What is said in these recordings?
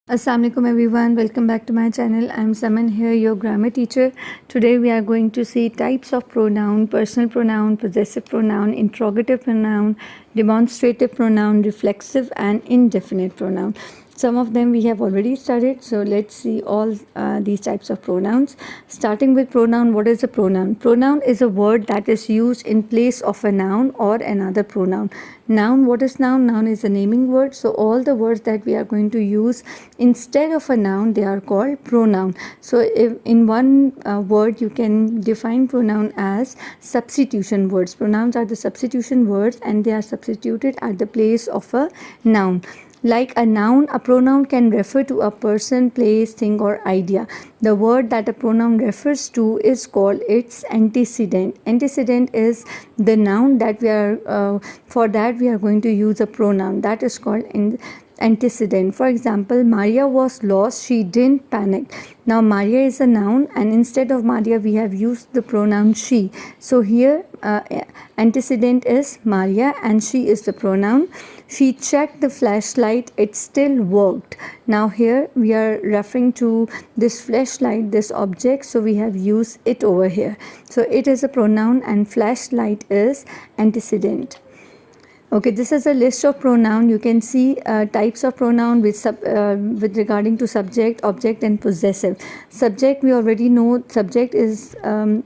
Assalamualaikum everyone, welcome back to my channel. I'm Saman here, your grammar teacher. Today we are going to see types of pronoun: personal pronoun, possessive pronoun, interrogative pronoun, demonstrative pronoun, reflexive and indefinite pronoun. Some of them we have already studied, so let's see all these types of pronouns. Starting with pronoun, what is a pronoun? Pronoun is a word that is used in place of a noun or another pronoun. Noun, what is noun? Noun is a naming word, so all the words that we are going to use instead of a noun, they are called pronoun. So if in one word you can define pronoun as substitution words. Pronouns are the substitution words and they are substituted at the place of a noun. Like a noun, a pronoun can refer to a person, place, thing or idea. The word that a pronoun refers to is called its antecedent. Antecedent is the noun that we are, for that we are going to use a pronoun. That is called antecedent. For example, Maria was lost, she didn't panic. Now Maria is a noun and instead of Maria we have used the pronoun she. So here antecedent is Maria and she is the pronoun. She checked the flashlight, it still worked. Now here we are referring to this flashlight, this object, so we have used it over here. So it is a pronoun and flashlight is antecedent. Okay, this is a list of pronoun. You can see types of pronoun with regarding to subject, object and possessive. Subject, we already know subject is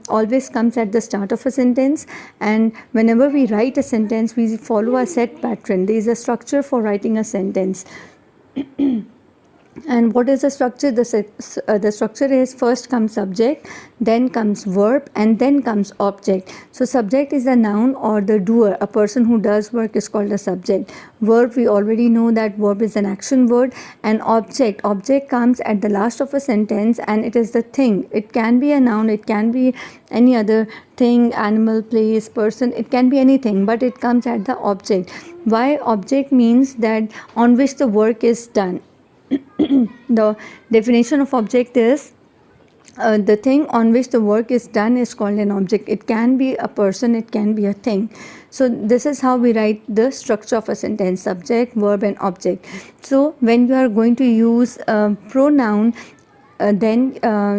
always comes at the start of a sentence, and whenever we write a sentence we follow a set pattern. There is a structure for writing a sentence. And what is the structure? The structure is first comes subject, then comes verb and then comes object. So subject is a noun or the doer. A person who does work is called a subject. Verb, we already know that verb is an action word. And object comes at the last of a sentence and it is the thing. It can be a noun, it can be any other thing, animal, place, person, it can be anything, but it comes at the object. Why? Object means that on which the work is done. The definition of object is the thing on which the work is done is called an object. It can be a person, it can be a thing. So this is how we write the structure of a sentence: subject, verb and object. So when you are going to use a pronoun, then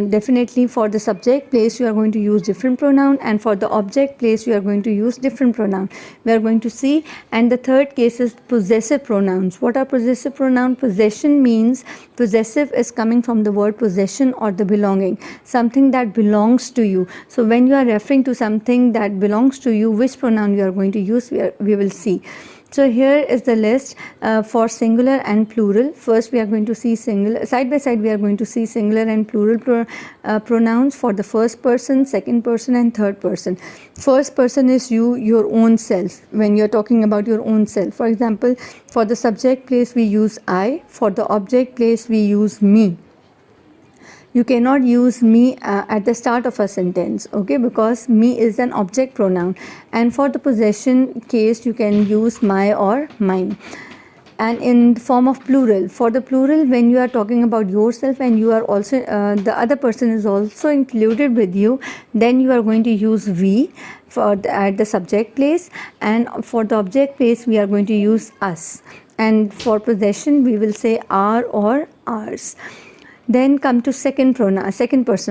definitely for the subject place you are going to use different pronoun, and for the object place you are going to use different pronoun. We are going to see. And the third case is possessive pronouns. What are possessive pronoun? Possession means, possessive is coming from the word possession or the belonging, something that belongs to you. So when you are referring to something that belongs to you, which pronoun you are going to use, we will see. So here is the list for singular and plural. First we are going to see singular, side by side we are going to see singular and plural pronouns for the first person, second person and third person. First person is you, your own self, when you are talking about your own self. For example, for the subject place we use I, for the object place we use me. You cannot use me at the start of a sentence, okay, because me is an object pronoun. And for the possession case you can use my or mine. And in the form of plural, for the plural, when you are talking about yourself and you are also the other person is also included with you, then you are going to use we at the subject place, and for the object place we are going to use us, and for possession we will say our or ours. Then come to second person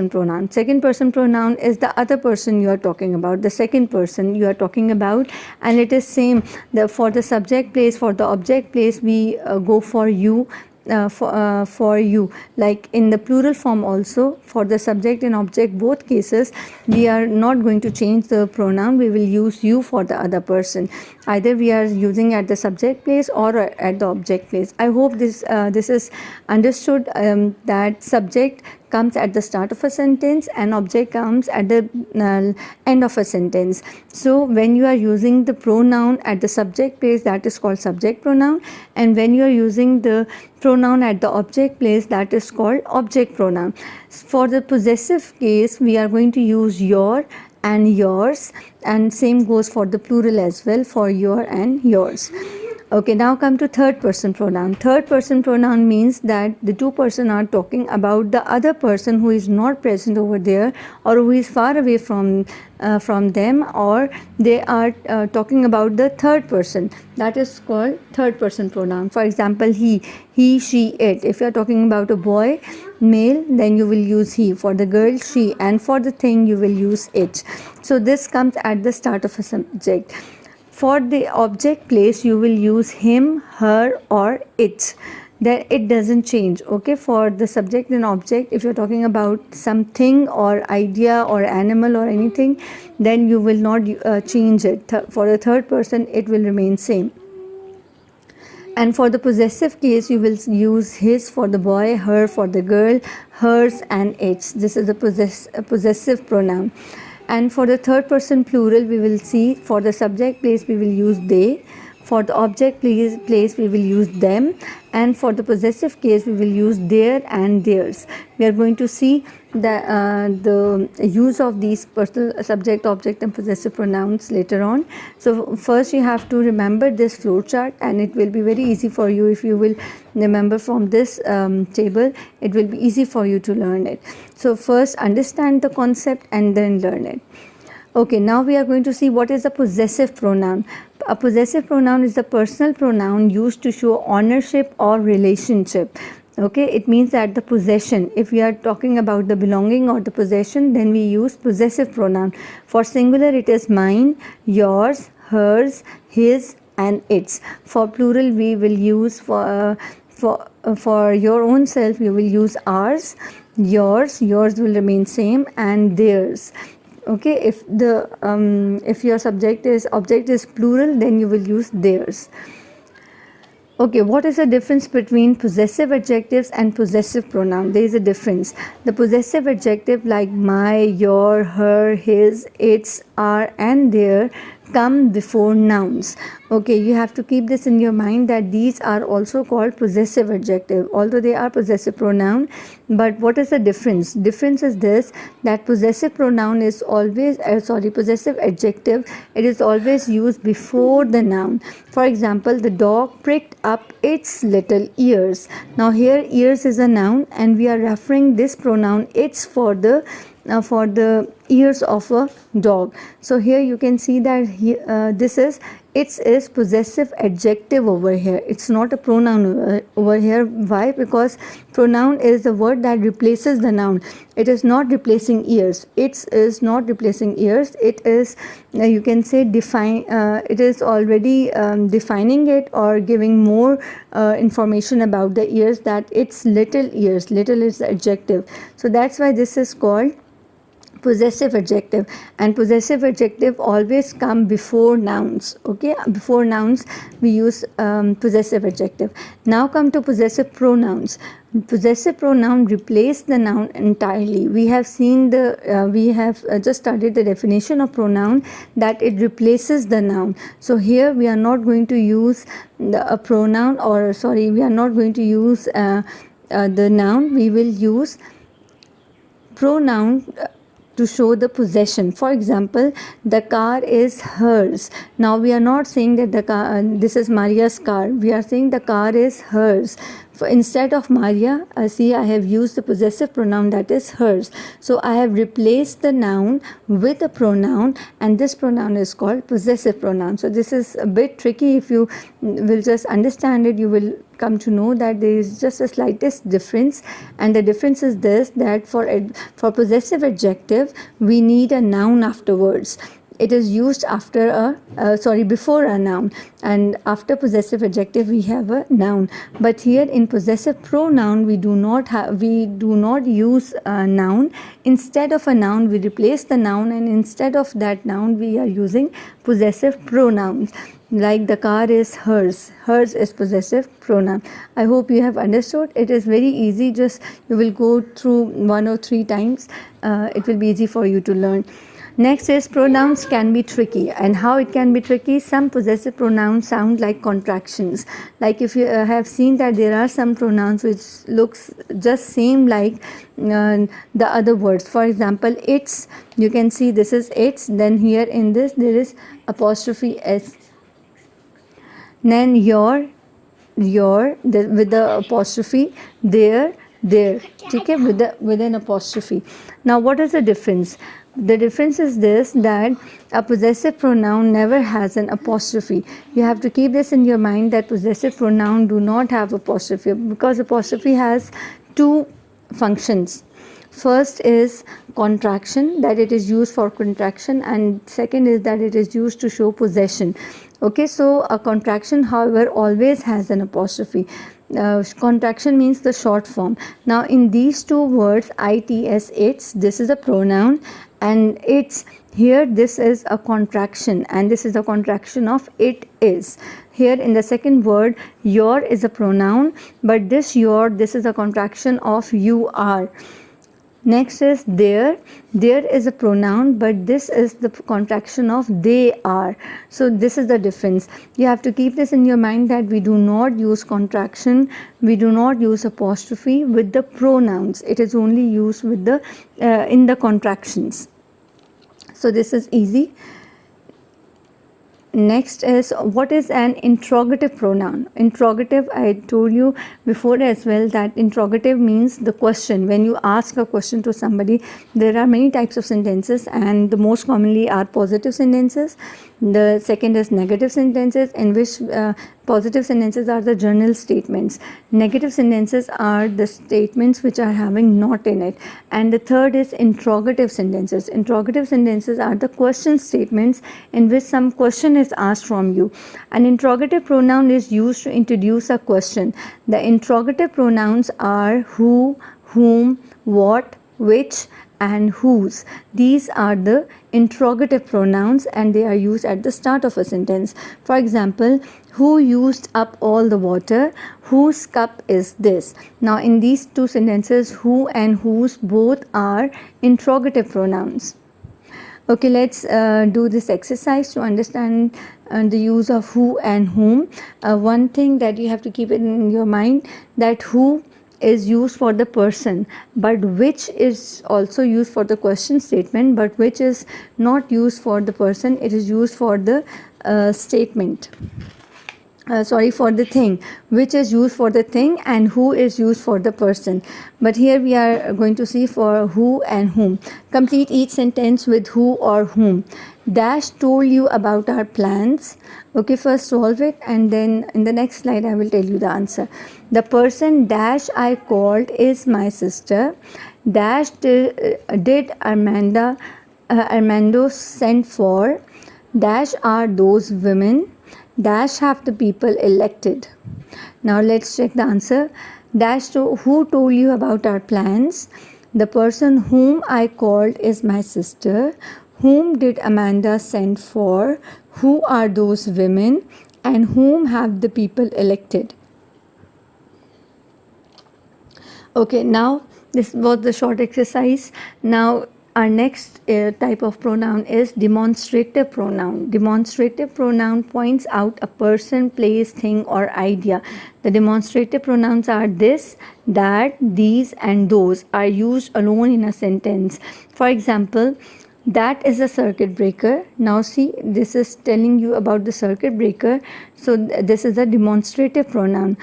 pronoun. Second person pronoun is the other person you are talking about, the second person you are talking about, and it is same. For the subject place, for the object place, we go for you. For you, like in the plural form also, for the subject and object both cases we are not going to change the pronoun. We will use you for the other person, either we are using at the subject place or at the object place. I hope this is understood, that subject comes at the start of a sentence and object comes at the end of a sentence. So when you are using the pronoun at the subject place, that is called subject pronoun, and when you are using the pronoun at the object place, that is called object pronoun. For the possessive case we are going to use your and yours, and same goes for the plural as well, for your and yours. Okay, now come to third person pronoun. Third person pronoun means that the two person are talking about the other person who is not present over there, or who is far away from them, or they are talking about the third person. That is called third person pronoun. For example, he, she, it. If you are talking about a boy, male, then you will use he. For the girl, she, and for the thing, you will use it. So this comes at the start of a subject. For the object place, you will use him, her, or it. That it doesn't change. Okay, for the subject and object, if you're talking about something or idea or animal or anything, then you will not change it. For the third person, it will remain same. And for the possessive case, you will use his for the boy, her for the girl, hers and its. This is a possessive pronoun. And for the third person plural, we will see for the subject place we will use they, for the object place we will use them, and for the possessive case we will use their and theirs. We are going to see the use of these personal subject, object and possessive pronouns later on. So first you have to remember this flow chart, and it will be very easy for you if you will remember from this table. It will be easy for you to learn it. So first understand the concept and then learn it. Okay, now we are going to see what is a possessive pronoun. A possessive pronoun is a personal pronoun used to show ownership or relationship. Okay, it means that the possession, if we are talking about the belonging or the possession, then we use possessive pronoun. For singular, it is mine, yours, hers, his, and its. For plural, we will use for your own self, you will use ours, yours will remain same, and theirs. Okay, if your object is plural, then you will use theirs. Okay, what is the difference between possessive adjectives and possessive pronoun? There is a difference. The possessive adjective like my, your, her, his, its, our, and their come before nouns. Okay, you have to keep this in your mind that these are also called possessive adjective, although they are possessive pronoun. But what is the difference? Difference is this, that possessive pronoun is always possessive adjective, it is always used before the noun. For example, the dog pricked up its little ears. Now here ears is a noun, and we are referring this pronoun its for the ears of a dog. So here you can see that this is possessive adjective over here. It's not a pronoun over here. Why? Because pronoun is the word that replaces the noun. It is not replacing ears. It is not replacing ears. It is you can say it is already defining it or giving more information about the ears, that it's little ears. Little is the adjective. So that's why this is called possessive adjective, and possessive adjective always come before nouns. Okay, before nouns we use possessive adjective. Now come to possessive pronouns. Possessive pronoun replace the noun entirely. We have seen just studied the definition of pronoun, that it replaces the noun. So here we are not going to use a pronoun, or we are not going to use the noun. We will use pronoun to show the possession. For example, the car is hers. Now we are not saying that the car, this is Maria's car. We are saying the car is hers. Instead of Maria, see, I have used the possessive pronoun, that is hers. So I have replaced the noun with a pronoun, and this pronoun is called possessive pronoun. So this is a bit tricky. If you will just understand it, you will come to know that there is just a slightest difference, and the difference is this, that for possessive adjective we need a noun afterwards. It is used after before a noun, and after possessive adjective we have a noun. But here in possessive pronoun we do not use a noun. Instead of a noun we replace the noun, and instead of that noun we are using possessive pronouns. Like the car is hers. Hers is possessive pronoun. I hope you have understood. It is very easy. Just you will go through 1 or 3 times. It will be easy for you to learn. Next is pronouns can be tricky. And how it can be tricky? Some possessive pronouns sound like contractions. Like if you have seen that there are some pronouns which looks just same like the other words. For example, its, you can see this is its, then here in this there is apostrophe s. then with the apostrophe, there, ठीक है, with an apostrophe. Now what is the difference? The difference is this, that a possessive pronoun never has an apostrophe. You have to keep this in your mind, that possessive pronoun do not have apostrophe, because apostrophe has two functions. First is contraction, that it is used for contraction, and second is that it is used to show possession. Okay, so a contraction, however, always has an apostrophe. Contraction means the short form. Now in these two words, its, this is a pronoun, and its, here this is a contraction, and this is a contraction of it is. Here in the second word, your is a pronoun, but this is a contraction of you are. Next is there is a pronoun, but this is the contraction of they are. So this is the difference. You have to keep this in your mind, that we do not use contraction, we do not use apostrophe with the pronouns. It is only used with the in the contractions. So this is easy. Next is, what is an interrogative pronoun? Interrogative, I told you before as well, that interrogative means the question. When you ask a question to somebody, there are many types of sentences, and the most commonly are positive sentences. The second is negative sentences, in which positive sentences are the general statements. Negative sentences are the statements which are having not in it. And the third is interrogative sentences. Interrogative sentences are the question statements in which some question is asked from you. An interrogative pronoun is used to introduce a question. The interrogative pronouns are who, whom, what, which, and whose. These are the interrogative pronouns, and they are used at the start of a sentence. For example, who used up all the water? Whose cup is this? Now in these two sentences, who and whose both are interrogative pronouns. Okay, let's do this exercise to understand the use of who and whom. One thing that you have to keep in your mind, that who is used for the person, but which is also used for the question statement, but which is not used for the person, it is used for the statement. For the thing, which is used for the thing, and who is used for the person. But here we are going to see for who and whom. Complete each sentence with who or whom. Dash told you about our plans. Okay, first solve it, and then in the next slide I will tell you the answer. The person dash I called is my sister. Dash did Armando send for. Dash are those women. Dash have the people elected. Now let's check the answer. Dash to who told you about our plans? The person whom I called is my sister. Whom did Amanda send for? Who are those women? And whom have the people elected? Okay, now this was the short exercise. Now our next type of pronoun is demonstrative pronoun. Demonstrative pronoun points out a person, place, thing, or idea. The demonstrative pronouns are this, that, these, and those are used alone in a sentence. For example, that is a circuit breaker. Now see, this is telling you about the circuit breaker. So this is a demonstrative pronoun.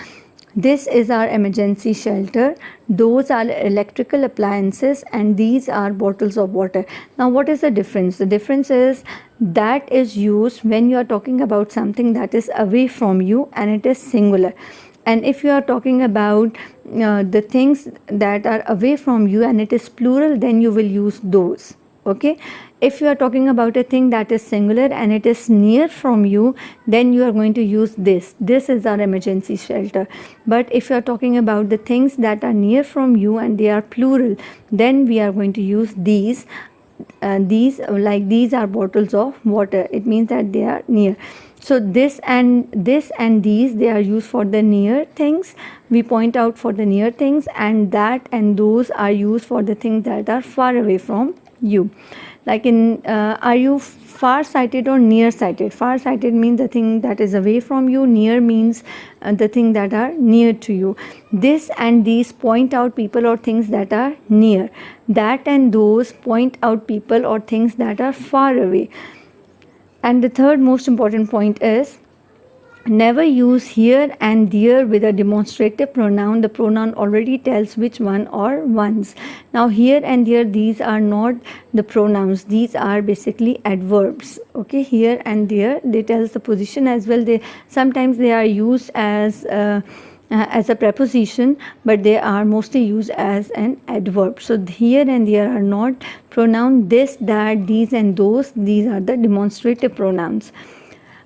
This is our emergency shelter. Those are electrical appliances, and these are bottles of water. Now what is the difference? The difference is that is used when you are talking about something that is away from you and it is singular. And if you are talking about the things that are away from you and it is plural, then you will use those. Okay, if you are talking about a thing that is singular and it is near from you, then you are going to use this. This is our emergency shelter. But if you are talking about the things that are near from you and they are plural, then we are going to use these. These are bottles of water. It means that they are near. So this and these, they are used for the near things. We point out for the near things, and that and those are used for the things that are far away from you. Like in are you far sighted or near sighted? Far sighted means the thing that is away from you. Near means the thing that are near to you. This and these point out people or things that are near. That and those point out people or things that are far away. And the third most important point is Never use here and there with a demonstrative pronoun. The pronoun already tells which one or ones. Now here and there, these are not the pronouns, these are basically adverbs. Okay, here and there, they tells the position as well. They sometimes they are used as a preposition, but they are mostly used as an adverb. So here and there are not pronoun. This, that, these and those, these are the demonstrative pronouns.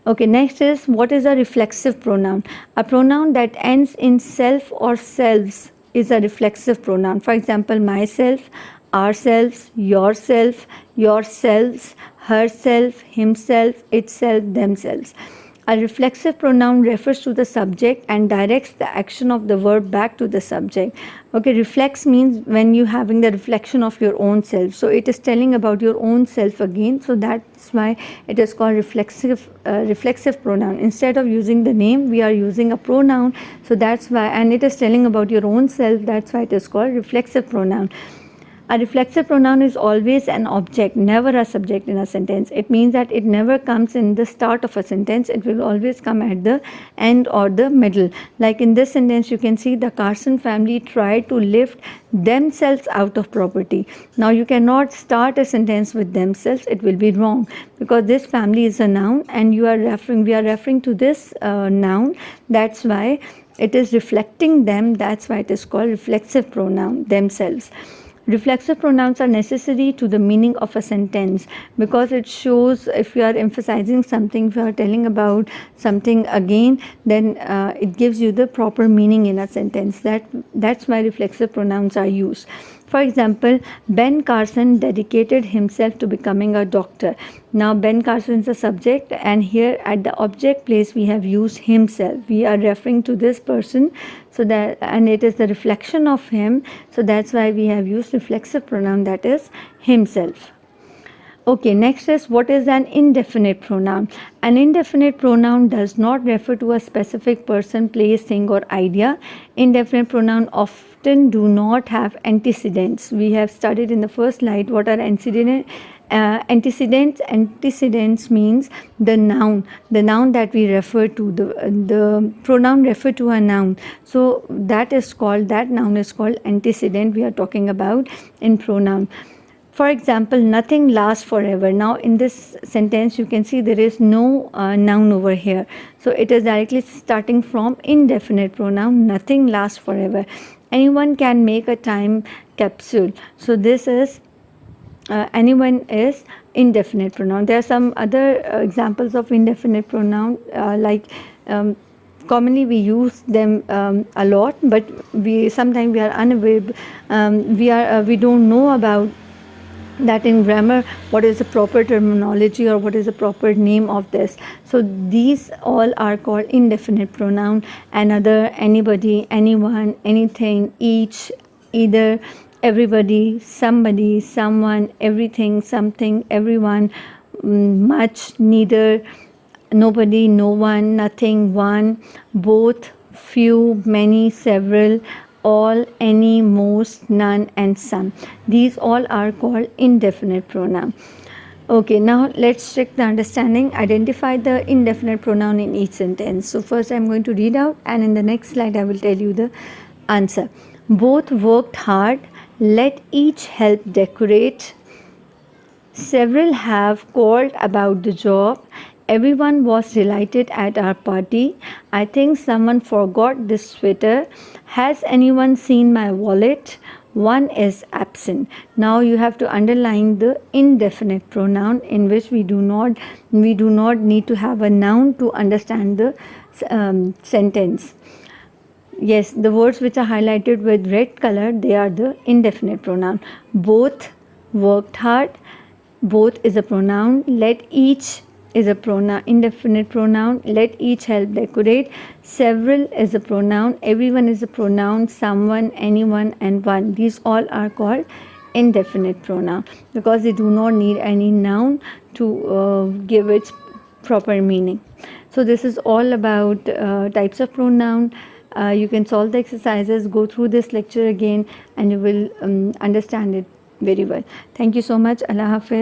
Okay, next is, what is a reflexive pronoun? A pronoun that ends in self or selves is a reflexive pronoun. For example, myself, ourselves, yourself, yourselves, herself, himself, itself, themselves. A reflexive pronoun refers to the subject and directs the action of the verb back to the subject. Okay, reflex means when you having the reflection of your own self. So it is telling about your own self again. So that's why it is called reflexive pronoun. Instead of using the name, we are using a pronoun. So that's why, and it is telling about your own self. That's why it is called reflexive pronoun. A reflexive pronoun is always an object, never a subject in a sentence. It means that it never comes in the start of a sentence. It will always come at the end or the middle. Like in this sentence, you can see the Carson family tried to lift themselves out of poverty. Now you cannot start a sentence with themselves. It will be wrong because this family is a noun and we are referring to this noun. That's why it is reflecting them. That's why it is called reflexive pronoun, themselves. Reflexive pronouns are necessary to the meaning of a sentence because it shows if you are emphasizing something, if you are telling about something again, then it gives you the proper meaning in a sentence. That's why reflexive pronouns are used. For example, Ben Carson dedicated himself to becoming a doctor. Now Ben Carson is a subject and here at the object place we have used himself. We are referring to this person, so that, and it is the reflection of him, so that's why we have used reflexive pronoun, that is himself. Okay, next is, what is an indefinite pronoun? An indefinite pronoun does not refer to a specific person, place, thing or idea. Indefinite pronoun often do not have antecedents. We have studied in the first slide what are antecedents. Antecedents means the noun that we refer to, the pronoun refer to a noun. So that noun is called antecedent. We are talking about in pronoun. For example, nothing lasts forever. Now in this sentence you can see there is no noun over here. So it is directly starting from indefinite pronoun, nothing lasts forever. Anyone can make a time capsule. So this is anyone is indefinite pronoun. There are some other examples of indefinite pronoun commonly we use them a lot, but sometimes we are unaware. We don't know about that in grammar what is the proper terminology or what is the proper name of this. So these all are called indefinite pronoun. Another, anybody, anyone, anything, each, either, everybody, somebody, someone, everything, something, everyone, much, neither, nobody, no one, nothing, one, both, few, many, several, all, any, most, none and some. These all are called indefinite pronoun. Okay, now let's check the understanding. Identify the indefinite pronoun in each sentence. So first I'm going to read out and in the next slide I will tell you the answer. Both worked hard. Let each help decorate. Several have called about the job. Everyone was delighted at our party. I think someone forgot this sweater. Has anyone seen my wallet? One is absent. Now you have to underline the indefinite pronoun in which we do not need to have a noun to understand the sentence. Yes, the words which are highlighted with red color, they are the indefinite pronoun. Both worked hard. Both is a pronoun. Let each is a pronoun, indefinite pronoun. Let each help decorate. Several is a pronoun. Everyone is a pronoun. Someone, anyone and one. These all are called indefinite pronoun because they do not need any noun to give its proper meaning. So this is all about types of pronoun. You can solve the exercises, go through this lecture again and you will understand it very well. Thank you so much. Allah Hafiz.